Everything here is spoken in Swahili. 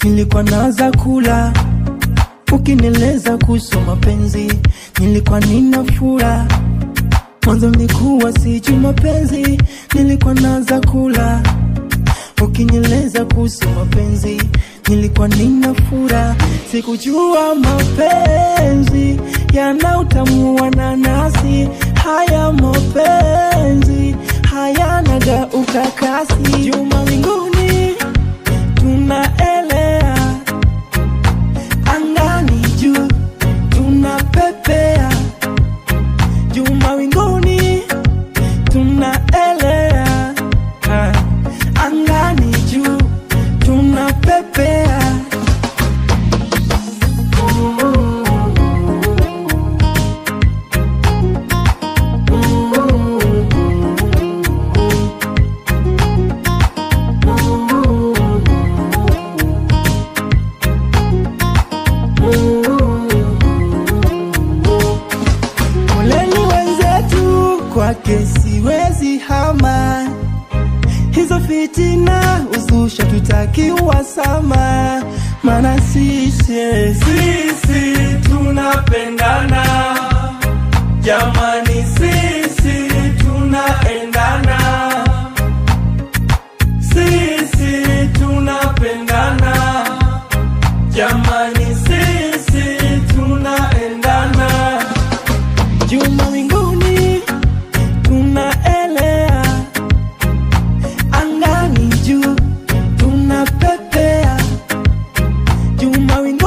nilikuwa naanza kula. Ukinieleza kuhusu mapenzi, nilikuwa nina furaha. Mwanzo nilikuwa sijui mapenzi, nilikuwa naanza kula. Ukinieleza kuhusu mapenzi, nilikuwa nina furaha. Sikujua mapenzi yana utamu wa nanasi. Haya mapenzi hayana da ukakasi. Juma mbinguni tunaelea, angani juu tunapepea. Juma mbinguni tunaelea, angani juu tunapepea. Kwake siwezi hama, hizo fitina uzusha tutakiwa sama. Mana sisi tunapendana, jamani sisi tunaendana. Sisi tunapendana, jamani sisi tunaendana. Juma mbinguni tunaelea, angani juu tunapepea. Juma mbinguni